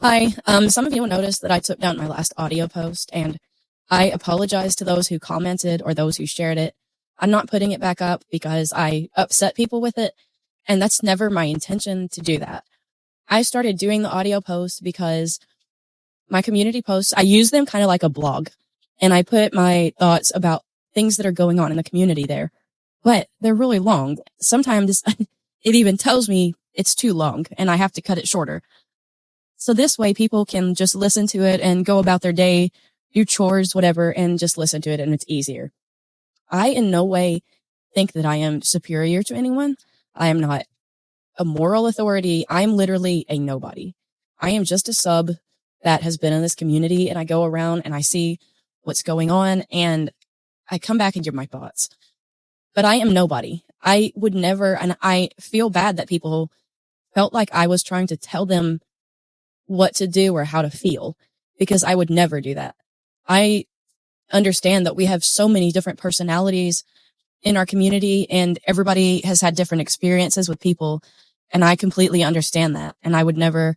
Hi. Some of you will notice that I took down my last audio post, and I apologize to those who commented or those who shared it. I'm not putting it back up because I upset people with it, and that's never my intention to do that. I started doing the audio posts because my community posts, I use them kind of like a blog, and I put my thoughts about things that are going on in the community there, but they're really long. Sometimes it even tells me it's too long and I have to cut it shorter. So this way people can just listen to it and go about their day, do chores, whatever, and just listen to it, and it's easier. I in no way think that I am superior to anyone. I am not a moral authority. I'm literally a nobody. I am just a sub that has been in this community, and I go around and I see what's going on and I come back and give my thoughts. But I am nobody. I would never, and I feel bad that people felt like I was trying to tell them what to do or how to feel, because I would never do that. I understand that we have so many different personalities in our community and everybody has had different experiences with people. And I completely understand that. And I would never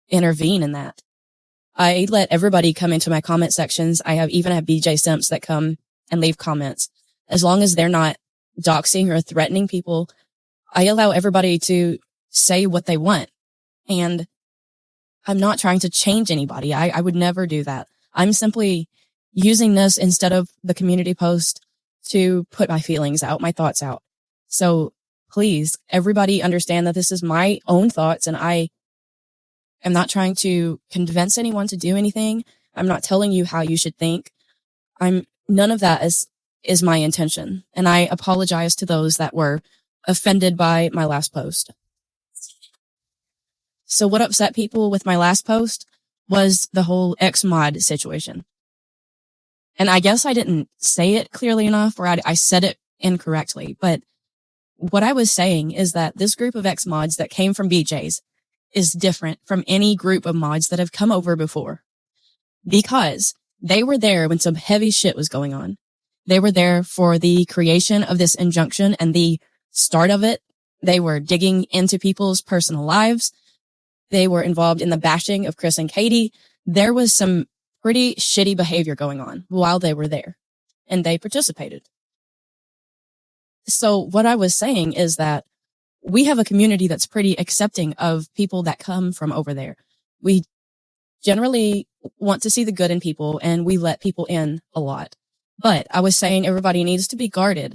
intervene in that. I let everybody come into my comment sections. I even have BJ Simps that come and leave comments. As long as they're not doxing or threatening people, I allow everybody to say what they want. And I'm not trying to change anybody. I would never do that. I'm simply using this instead of the community post to put my feelings out, my thoughts out. So please, everybody understand that this is my own thoughts, and I am not trying to convince anyone to do anything. I'm not telling you how you should think. None of that is my intention. And I apologize to those that were offended by my last post. So what upset people with my last post was the whole ex-mod situation. And I guess I didn't say it clearly enough, or I said it incorrectly. But what I was saying is that this group of ex-mods that came from BJ's is different from any group of mods that have come over before, because they were there when some heavy shit was going on. They were there for the creation of this injunction and the start of it. They were digging into people's personal lives. They were involved in the bashing of Chris and Katie. There was some pretty shitty behavior going on while they were there, and they participated. So what I was saying is that we have a community that's pretty accepting of people that come from over there. We generally want to see the good in people, and we let people in a lot. But I was saying everybody needs to be guarded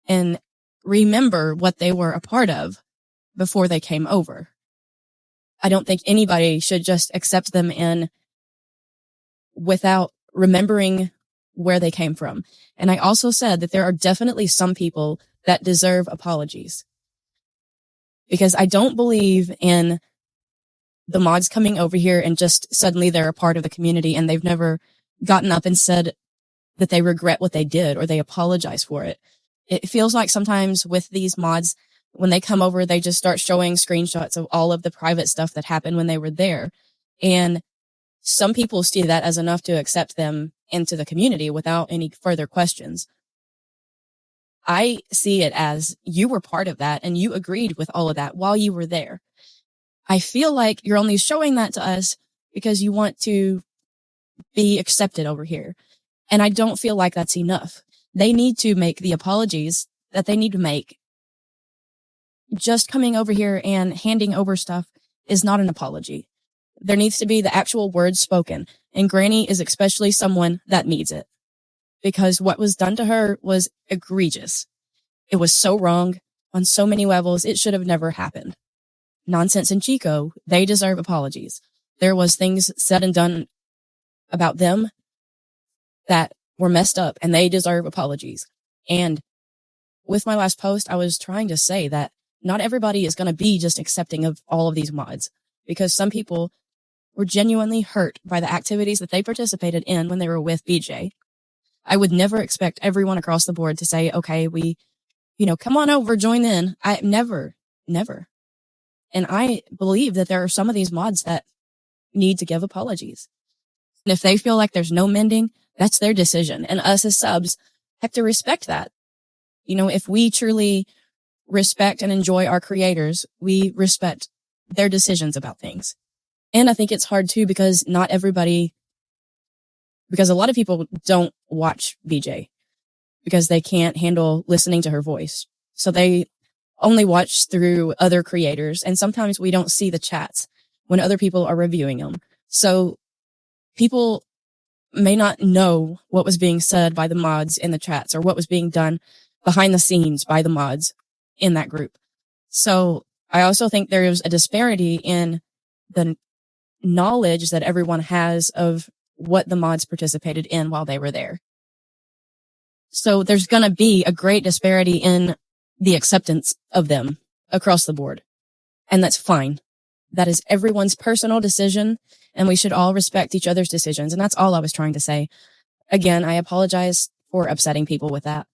and remember what they were a part of before they came over. I don't think anybody should just accept them in without remembering where they came from. And I also said that there are definitely some people that deserve apologies, because I don't believe in the mods coming over here and just suddenly they're a part of the community and they've never gotten up and said that they regret what they did or they apologize for it. It feels like sometimes with these mods, when they come over, they just start showing screenshots of all of the private stuff that happened when they were there. And some people see that as enough to accept them into the community without any further questions. I see it as you were part of that and you agreed with all of that while you were there. I feel like you're only showing that to us because you want to be accepted over here. And I don't feel like that's enough. They need to make the apologies that they need to make. Just coming over here and handing over stuff is not an apology. There needs to be the actual words spoken. And Granny is especially someone that needs it, because what was done to her was egregious. It was so wrong on so many levels. It should have never happened. Nonsense and Chico, they deserve apologies. There was things said and done about them that were messed up, and they deserve apologies. And with my last post, I was trying to say that not everybody is going to be just accepting of all of these mods, because some people were genuinely hurt by the activities that they participated in when they were with BJ. I would never expect everyone across the board to say, okay, come on over, join in. Never. And I believe that there are some of these mods that need to give apologies. And if they feel like there's no mending, that's their decision. And us as subs have to respect that. If we truly respect and enjoy our creators, we respect their decisions about things. And I think it's hard too because because a lot of people don't watch BJ because they can't handle listening to her voice. So they only watch through other creators. And sometimes we don't see the chats when other people are reviewing them. So people may not know what was being said by the mods in the chats or what was being done behind the scenes by the mods in that group. So I also think there's a disparity in the knowledge that everyone has of what the mods participated in while they were there. So there's going to be a great disparity in the acceptance of them across the board. And that's fine. That is everyone's personal decision, and we should all respect each other's decisions. And that's all I was trying to say. Again, I apologize for upsetting people with that.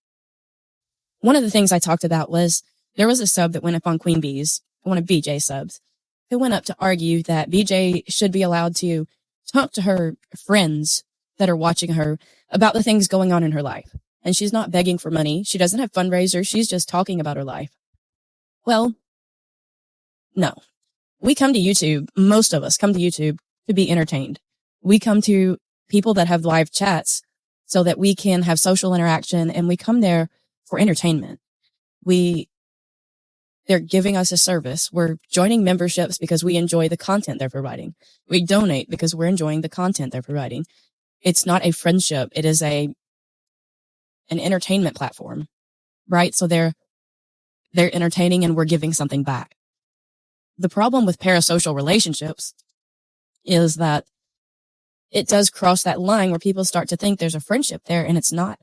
One of the things I talked about was there was a sub that went up on Queen Bee's, one of BJ's subs, who went up to argue that BJ should be allowed to talk to her friends that are watching her about the things going on in her life. And she's not begging for money. She doesn't have fundraisers. She's just talking about her life. Well, no. We come to YouTube. Most of us come to YouTube to be entertained. We come to people that have live chats so that we can have social interaction, and we come there for entertainment. They're giving us a service. We're joining memberships because we enjoy the content they're providing. We donate because we're enjoying the content they're providing. It's not a friendship. It is an entertainment platform, right? So they're entertaining and we're giving something back. The problem with parasocial relationships is that it does cross that line where people start to think there's a friendship there, and it's not.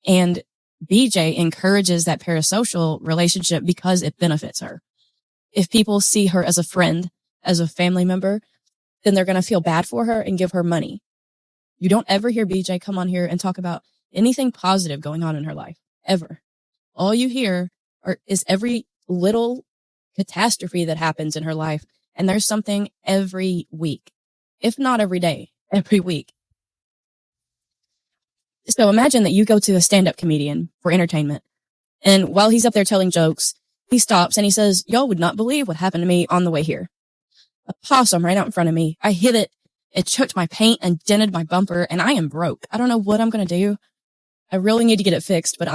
And BJ encourages that parasocial relationship because it benefits her. If people see her as a friend, as a family member, then they're going to feel bad for her and give her money. You don't ever hear BJ come on here and talk about anything positive going on in her life, ever. All you hear is every little catastrophe that happens in her life, and there's something every week, if not every day, every week. So imagine that you go to a stand-up comedian for entertainment, and while he's up there telling jokes, he stops and he says, "Y'all would not believe what happened to me on the way here. A possum right out in front of me. I hit it. It choked my paint and dented my bumper, and I am broke. I don't know what I'm going to do. I really need to get it fixed, but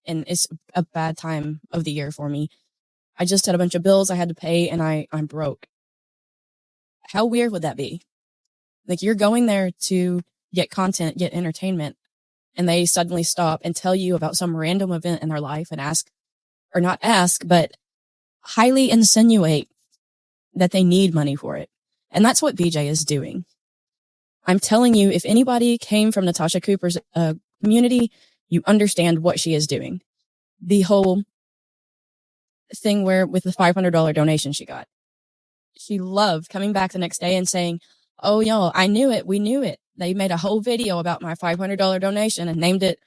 it's a bad time of the year for me. I just had a bunch of bills I had to pay, and I'm broke." How weird would that be? Like, you're going there to get content, get entertainment, and they suddenly stop and tell you about some random event in their life and but highly insinuate that they need money for it. And that's what BJ is doing. I'm telling you, if anybody came from Natasha Cooper's community, you understand what she is doing. The whole thing with the $500 donation she got. She loved coming back the next day and saying, "Oh, y'all, I knew it. We knew it. They made a whole video about my $500 donation and named it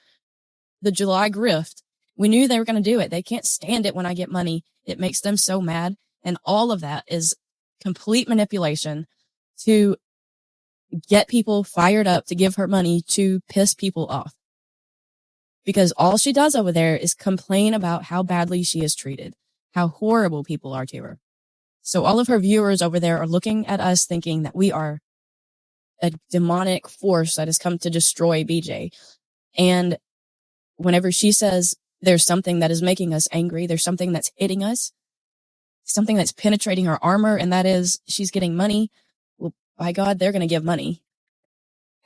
the July Grift. We knew they were going to do it. They can't stand it when I get money. It makes them so mad." And all of that is complete manipulation to get people fired up to give her money to piss people off. Because all she does over there is complain about how badly she is treated, how horrible people are to her. So all of her viewers over there are looking at us thinking that we are a demonic force that has come to destroy BJ. And whenever she says there's something that is making us angry, there's something that's hitting us, something that's penetrating her armor, and that is she's getting money, well, by God, they're going to give money.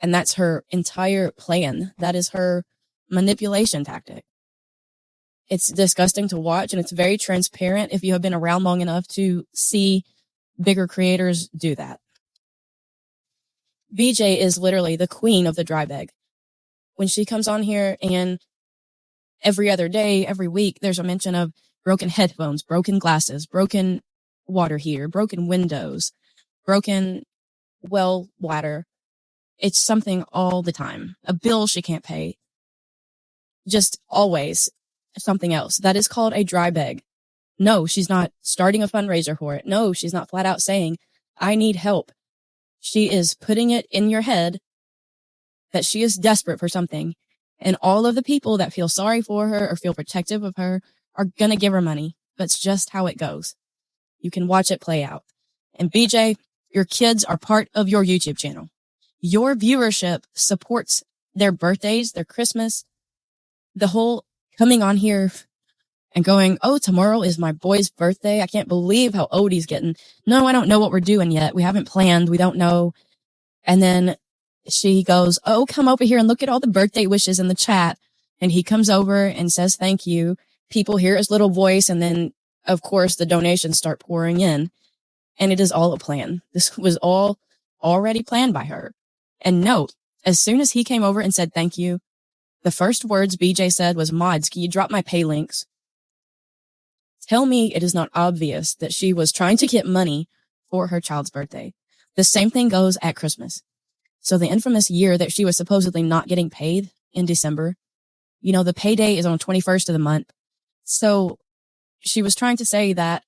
And that's her entire plan. That is her manipulation tactic. It's disgusting to watch, and it's very transparent if you have been around long enough to see bigger creators do that. BJ is literally the queen of the dry bag. When she comes on here, and every other day, every week, there's a mention of broken headphones, broken glasses, broken water heater, broken windows, broken well bladder. It's something all the time. A bill she can't pay. Just always something else. That is called a dry bag. No, she's not starting a fundraiser for it. No, she's not flat out saying, "I need help." She is putting it in your head that she is desperate for something. And all of the people that feel sorry for her or feel protective of her are going to give her money. That's just how it goes. You can watch it play out. And BJ, Your kids are part of your YouTube channel. Your viewership supports their birthdays, their Christmas, the whole coming on here and going, oh, tomorrow is my boy's birthday. I can't believe how old he's getting. No, I don't know what we're doing yet. We haven't planned. We don't know. And then she goes, oh, come over here and look at all the birthday wishes in the chat. And he comes over and says, thank you. People hear his little voice. And then, of course, the donations start pouring in. And it is all a plan. This was all already planned by her. And note, as soon as he came over and said thank you, the first words BJ said was, mods, can you drop my pay links? Tell me it is not obvious that she was trying to get money for her child's birthday. The same thing goes at Christmas. So the infamous year that she was supposedly not getting paid in December, the payday is on 21st of the month. So she was trying to say that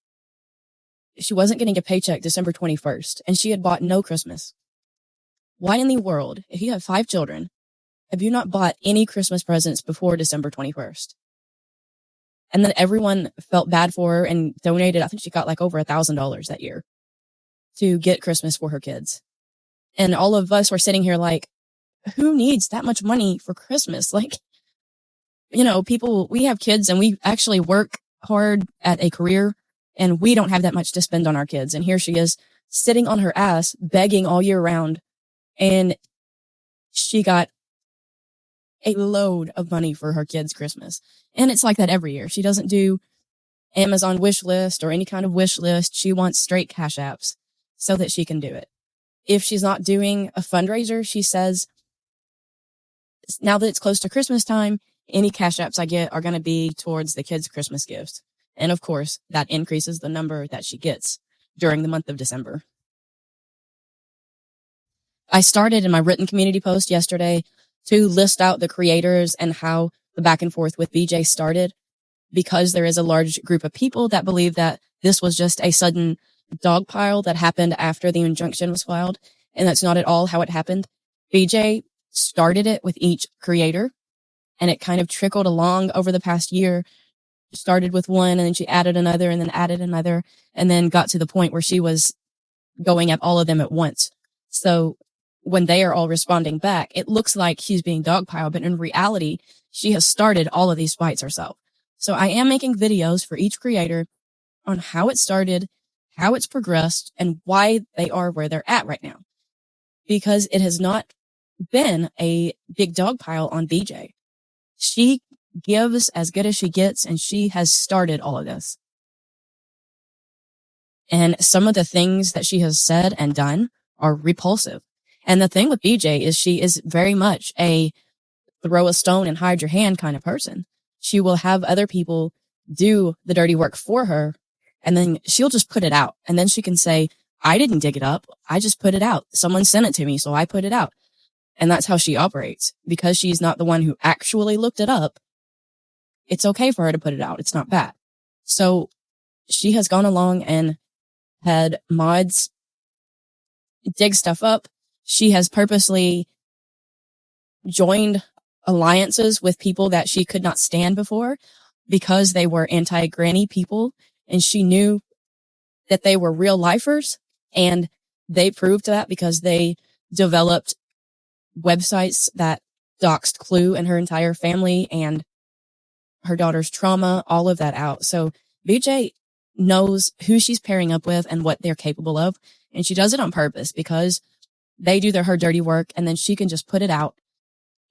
she wasn't getting a paycheck December 21st and she had bought no Christmas. Why in the world, if you have 5 children, have you not bought any Christmas presents before December 21st? And then everyone felt bad for her and donated. I think she got like over $1,000 that year to get Christmas for her kids. And all of us were sitting here like, who needs that much money for Christmas? Like, people, we have kids and we actually work hard at a career and we don't have that much to spend on our kids. And here she is sitting on her ass, begging all year round. And she got a load of money for her kids' Christmas. And it's like that every year. She doesn't do Amazon wish list or any kind of wish list. She wants straight cash apps so that she can do it. If she's not doing a fundraiser, she says, now that it's close to Christmas time, any cash apps I get are going to be towards the kids' Christmas gifts. And of course, that increases the number that she gets during the month of December. I started in my written community post yesterday to list out the creators and how the back and forth with BJ started, because there is a large group of people that believe that this was just a sudden dog pile that happened after the injunction was filed. And that's not at all how it happened. BJ started it with each creator and it kind of trickled along over the past year. Started with one and then she added another and then added another and then got to the point where she was going at all of them at once. So when they are all responding back, it looks like she's being dogpiled, but in reality, she has started all of these fights herself. So I am making videos for each creator on how it started, how it's progressed, and why they are where they're at right now. Because it has not been a big dog pile on BJ. She gives as good as she gets, and she has started all of this. And some of the things that she has said and done are repulsive. And the thing with BJ is she is very much a throw a stone and hide your hand kind of person. She will have other people do the dirty work for her, and then she'll just put it out. And then she can say, I didn't dig it up. I just put it out. Someone sent it to me, so I put it out. And that's how she operates. Because she's not the one who actually looked it up, it's okay for her to put it out. It's not bad. So she has gone along and had mods dig stuff up. She has purposely joined alliances with people that she could not stand before because they were anti-granny people. And she knew that they were real lifers. And they proved that because they developed websites that doxed Clue and her entire family and her daughter's trauma, all of that out. So BJ knows who she's pairing up with and what they're capable of. And she does it on purpose because they do her dirty work and then she can just put it out.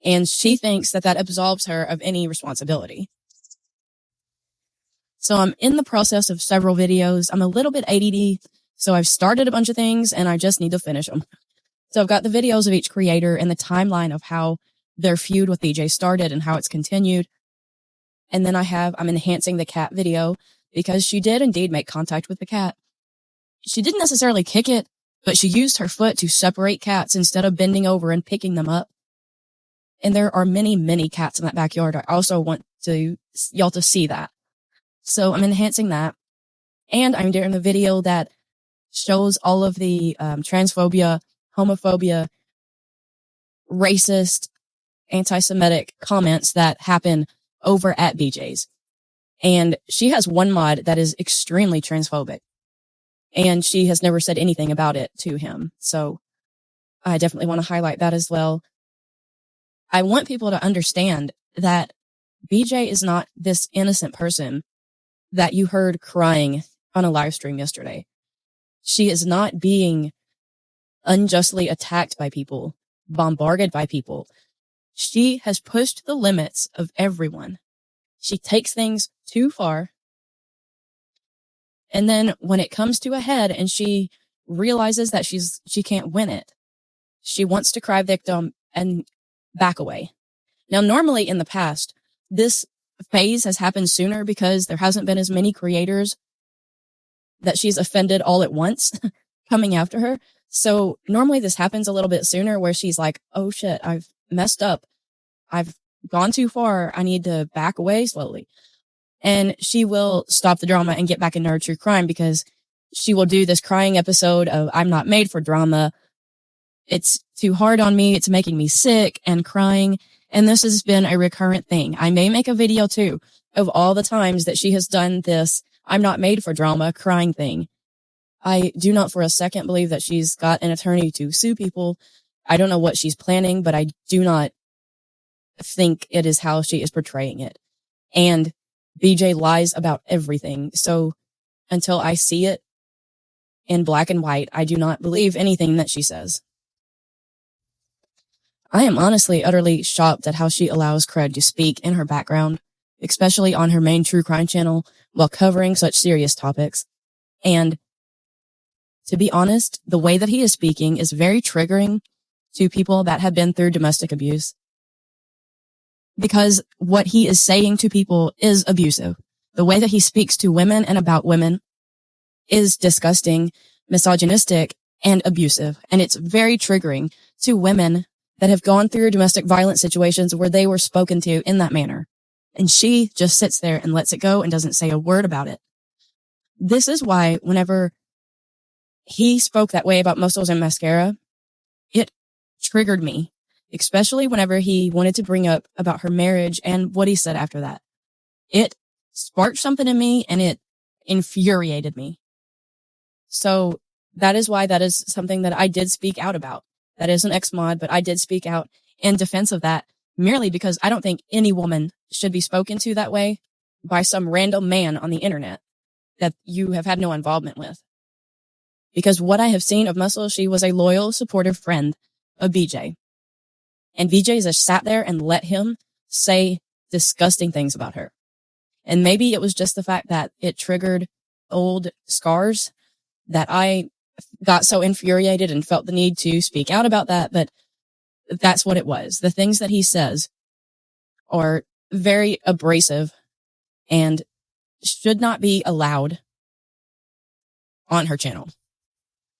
And she thinks that that absolves her of any responsibility. So I'm in the process of several videos. I'm a little bit ADD. So I've started a bunch of things and I just need to finish them. So I've got the videos of each creator and the timeline of how their feud with BJ started and how it's continued. And then I'm enhancing the cat video because she did indeed make contact with the cat. She didn't necessarily kick it, but she used her foot to separate cats instead of bending over and picking them up. And there are many, many cats in that backyard. I also want y'all to see that. So I'm enhancing that. And I'm doing the video that shows all of the transphobia, homophobia, racist, anti-Semitic comments that happen over at BJ's. And she has one mod that is extremely transphobic. and she has never said anything about it to him. So I definitely want to highlight that as well. I want people to understand that BJ is not this innocent person that you heard crying on a live stream yesterday. She is not being unjustly attacked by people, bombarded by people. She has pushed the limits of everyone. She takes things too far. And then when it comes to a head and she realizes that she can't win it, she wants to cry victim and back away. Now, normally in the past, this phase has happened sooner because there hasn't been as many creators that she's offended all at once coming after her. So normally this happens a little bit sooner where she's like, oh shit, I've messed up. I've gone too far. I need to back away slowly. And she will stop the drama and get back into her true crime because she will do this crying episode of I'm not made for drama. It's too hard on me. It's making me sick and crying. And this has been a recurrent thing. I may make a video too of all the times that she has done this I'm not made for drama crying thing. I do not for a second believe that she's got an attorney to sue people. I don't know what she's planning, but I do not think it is how she is portraying it. And BJ lies about everything. So until I see it in black and white, I do not believe anything that she says. I am honestly utterly shocked at how she allows Craig to speak in her background, especially on her main true crime channel while covering such serious topics. And to be honest, the way that he is speaking is very triggering to people that have been through domestic abuse. Because what he is saying to people is abusive. The way that he speaks to women and about women is disgusting, misogynistic, and abusive. And it's very triggering to women that have gone through domestic violence situations where they were spoken to in that manner. And she just sits there and lets it go and doesn't say a word about it. This is why whenever he spoke that way about muscles and mascara, it triggered me, especially whenever he wanted to bring up about her marriage and what he said after that. It sparked something in me and it infuriated me. So that is why that is something that I did speak out about. That is an ex-mod, but I did speak out in defense of that merely because I don't think any woman should be spoken to that way by some random man on the internet that you have had no involvement with. Because what I have seen of Muscle, she was a loyal, supportive friend of BJ. And BJ just sat there and let him say disgusting things about her. And maybe it was just the fact that it triggered old scars that I got so infuriated and felt the need to speak out about that. But that's what it was. The things that he says are very abrasive and should not be allowed on her channel.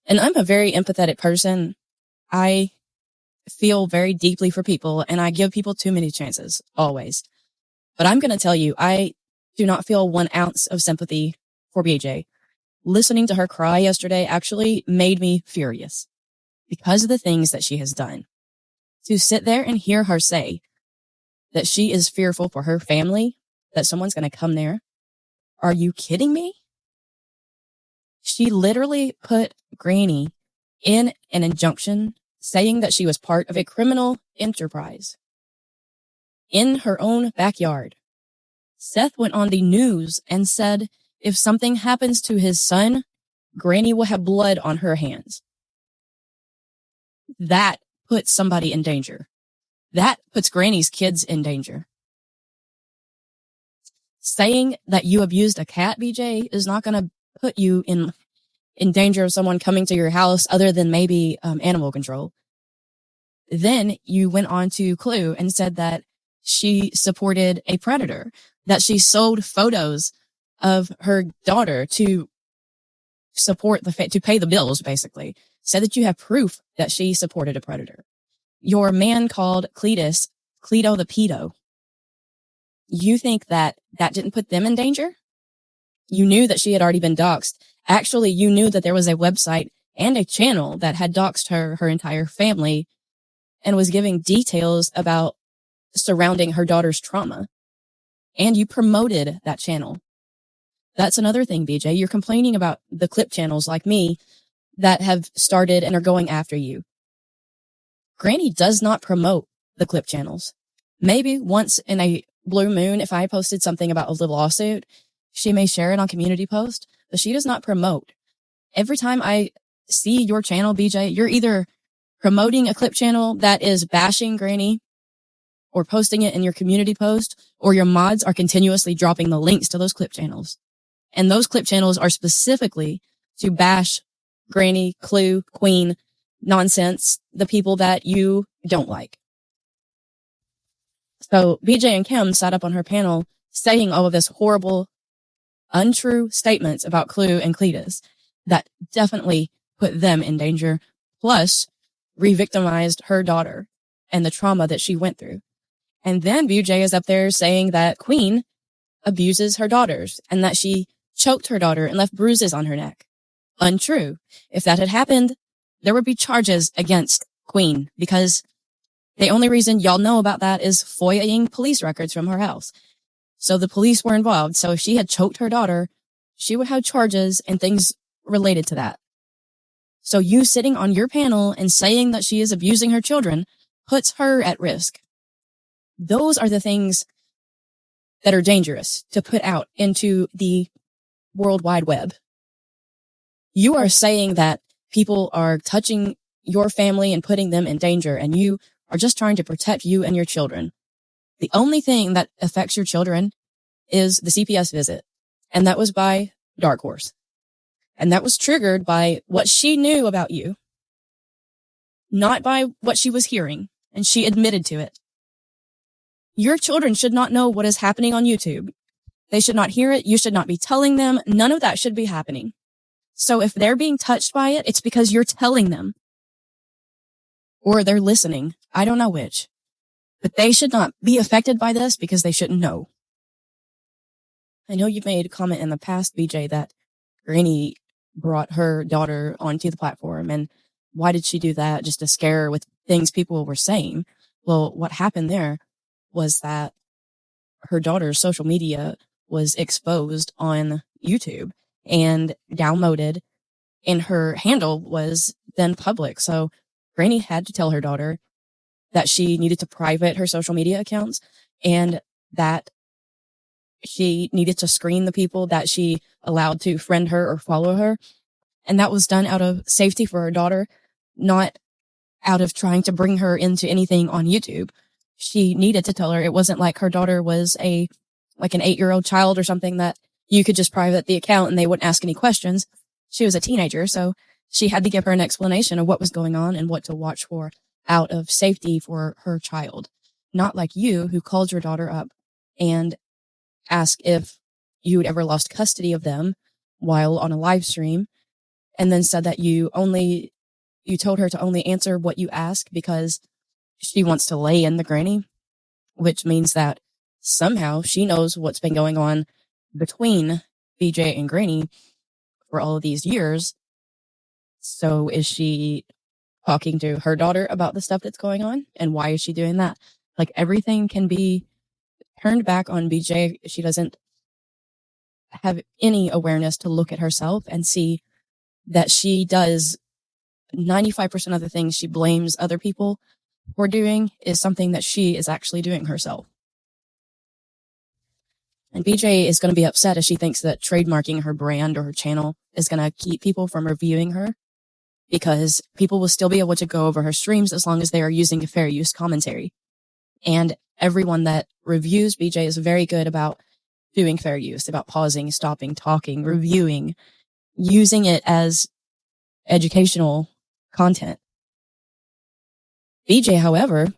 And I'm a very empathetic person. I feel very deeply for people and I give people too many chances, always. But I'm going to tell you, I do not feel 1 ounce of sympathy for BJ. Listening to her cry yesterday actually made me furious because of the things that she has done. To sit there and hear her say that she is fearful for her family, that someone's going to come there. Are you kidding me? She literally put Granny in an injunction saying that she was part of a criminal enterprise in her own backyard. Seth went on the news and said if something happens to his son, Granny will have blood on her hands. That puts somebody in danger. That puts Granny's kids in danger. Saying that you abused a cat, BJ, is not going to put you in danger of someone coming to your house other than maybe animal control. Then you went on to Clue and said that she supported a predator, that she sold photos of her daughter to support to pay the bills, basically. Said that you have proof that she supported a predator. Your man called Cleto the pedo. You think that didn't put them in danger? You knew that she had already been doxxed. Actually, you knew that there was a website and a channel that had doxxed her entire family and was giving details about surrounding her daughter's trauma. And you promoted that channel. That's another thing, BJ. You're complaining about the clip channels like me that have started and are going after you. Granny does not promote the clip channels. Maybe once in a blue moon, if I posted something about a lawsuit, she may share it on community post, but she does not promote. Every time I see your channel, BJ, you're either promoting a clip channel that is bashing Granny or posting it in your community post, or your mods are continuously dropping the links to those clip channels. And those clip channels are specifically to bash Granny, Clue, Queen, nonsense, the people that you don't like. So BJ and Kim sat up on her panel saying all of this horrible, untrue statements about Clue and Cletus that definitely put them in danger, plus re-victimized her daughter and the trauma that she went through. And then BJ is up there saying that Queen abuses her daughters and that she choked her daughter and left bruises on her neck. Untrue. If that had happened, there would be charges against Queen, because the only reason y'all know about that is FOIAing police records from her house. So the police were involved. So if she had choked her daughter, she would have charges and things related to that. So you sitting on your panel and saying that she is abusing her children puts her at risk. Those are the things that are dangerous to put out into the World Wide Web. You are saying that people are touching your family and putting them in danger, and you are just trying to protect you and your children. The only thing that affects your children is the CPS visit, and that was by Dark Horse. And that was triggered by what she knew about you, not by what she was hearing, and she admitted to it. Your children should not know what is happening on YouTube. They should not hear it. You should not be telling them. None of that should be happening. So if they're being touched by it, it's because you're telling them. Or they're listening. I don't know which. But they should not be affected by this because they shouldn't know. I know you've made a comment in the past, BJ, that Granny brought her daughter onto the platform. And why did she do that? Just to scare her with things people were saying. Well, what happened there was that her daughter's social media was exposed on YouTube and downloaded, and her handle was then public. So Granny had to tell her daughter that she needed to private her social media accounts and that she needed to screen the people that she allowed to friend her or follow her. And that was done out of safety for her daughter, not out of trying to bring her into anything on YouTube. She needed to tell her. It wasn't like her daughter was an 8-year-old child or something that you could just private the account and they wouldn't ask any questions. She was a teenager, so she had to give her an explanation of what was going on and what to watch for out of safety for her child. Not like you, who called your daughter up and asked if you had ever lost custody of them while on a live stream, and then said that you told her to only answer what you ask because she wants to lay in the Granny, which means that somehow she knows what's been going on between BJ and Granny for all of these years. So is she talking to her daughter about the stuff that's going on? And why is she doing that? Like, everything can be turned back on BJ. She doesn't have any awareness to look at herself and see that she does 95% of the things she blames other people for doing is something that she is actually doing herself. And BJ is going to be upset as she thinks that trademarking her brand or her channel is going to keep people from reviewing her, because people will still be able to go over her streams as long as they are using a fair use commentary. And everyone that reviews BJ is very good about doing fair use, about pausing, stopping, talking, reviewing, using it as educational content. BJ, however,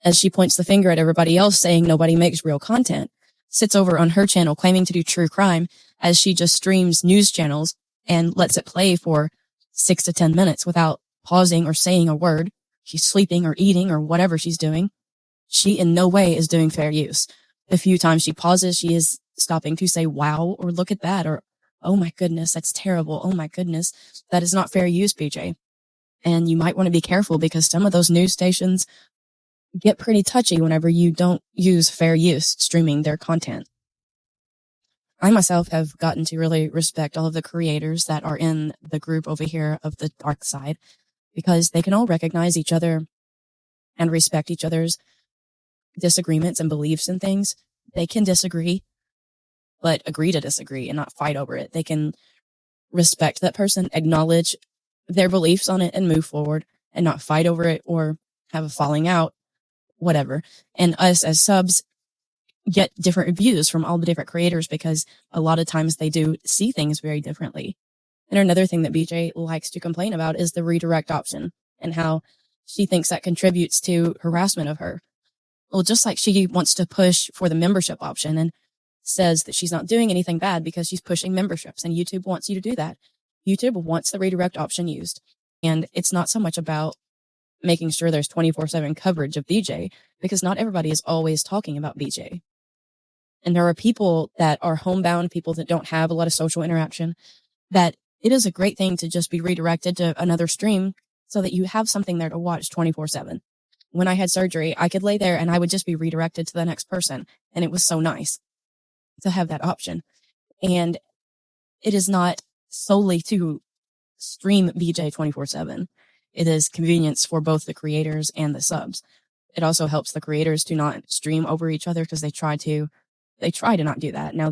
as she points the finger at everybody else saying nobody makes real content, sits over on her channel claiming to do true crime as she just streams news channels and lets it play for 6 to 10 minutes without pausing or saying a word. She's sleeping or eating or whatever she's doing. She in no way is doing fair use. The few times she pauses, she is stopping to say, wow, or look at that, or, oh my goodness, that's terrible. Oh my goodness, that is not fair use, BJ. And you might want to be careful because some of those news stations get pretty touchy whenever you don't use fair use streaming their content. I myself have gotten to really respect all of the creators that are in the group over here of the dark side, because they can all recognize each other and respect each other's disagreements and beliefs and things. They can disagree, but agree to disagree and not fight over it. They can respect that person, acknowledge their beliefs on it, and move forward and not fight over it or have a falling out, whatever. And us as subs get different views from all the different creators, because a lot of times they do see things very differently. And another thing that BJ likes to complain about is the redirect option, and how she thinks that contributes to harassment of her. Well, just like she wants to push for the membership option and says that she's not doing anything bad because she's pushing memberships, and YouTube wants you to do that. YouTube wants the redirect option used. And it's not so much about making sure there's 24/7 coverage of BJ, because not everybody is always talking about BJ. And there are people that are homebound, people that don't have a lot of social interaction, that it is a great thing to just be redirected to another stream so that you have something there to watch 24/7. When I had surgery, I could lay there and I would just be redirected to the next person. And it was so nice to have that option. And it is not solely to stream BJ 24/7. It is convenience for both the creators and the subs. It also helps the creators to not stream over each other, because they try to not do that. Now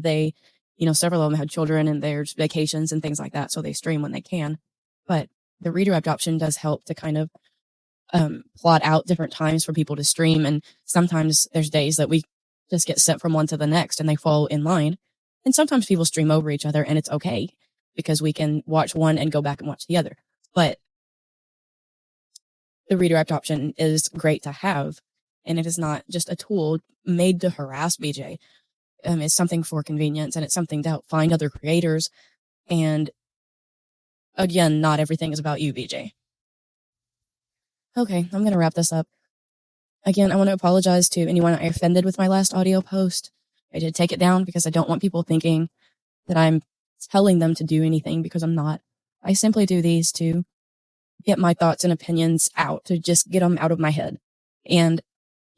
several of them have children and there's vacations and things like that, so they stream when they can. But the redirect option does help to kind of plot out different times for people to stream. And sometimes there's days that we just get sent from one to the next and they fall in line. And sometimes people stream over each other, and it's okay, because we can watch one and go back and watch the other. But the redirect option is great to have, and it is not just a tool made to harass BJ. It's something for convenience, and it's something to help find other creators. And again, not everything is about you, BJ. Okay, I'm going to wrap this up. Again, I want to apologize to anyone I offended with my last audio post. I did take it down because I don't want people thinking that I'm telling them to do anything, because I'm not. I simply do these to get my thoughts and opinions out, to just get them out of my head. And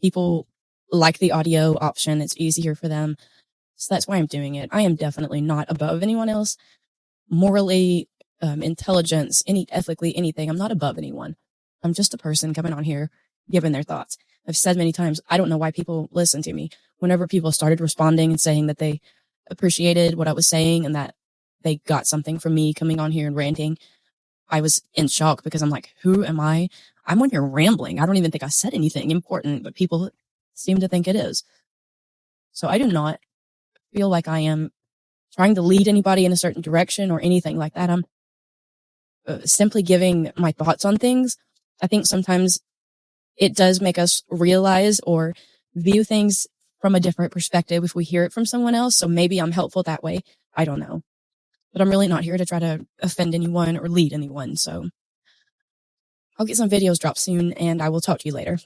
people like the audio option. It's easier for them. So that's why I'm doing it. I am definitely not above anyone else. Morally, intelligence, ethically, anything. I'm not above anyone. I'm just a person coming on here, giving their thoughts. I've said many times, I don't know why people listen to me. Whenever people started responding and saying that they appreciated what I was saying and that they got something from me coming on here and ranting, I was in shock, because I'm like, who am I? I'm on here rambling. I don't even think I said anything important, but people seem to think it is. So I do not feel like I am trying to lead anybody in a certain direction or anything like that. I'm simply giving my thoughts on things. I think sometimes it does make us realize or view things from a different perspective if we hear it from someone else. So maybe I'm helpful that way. I don't know. But I'm really not here to try to offend anyone or lead anyone. So I'll get some videos dropped soon, and I will talk to you later.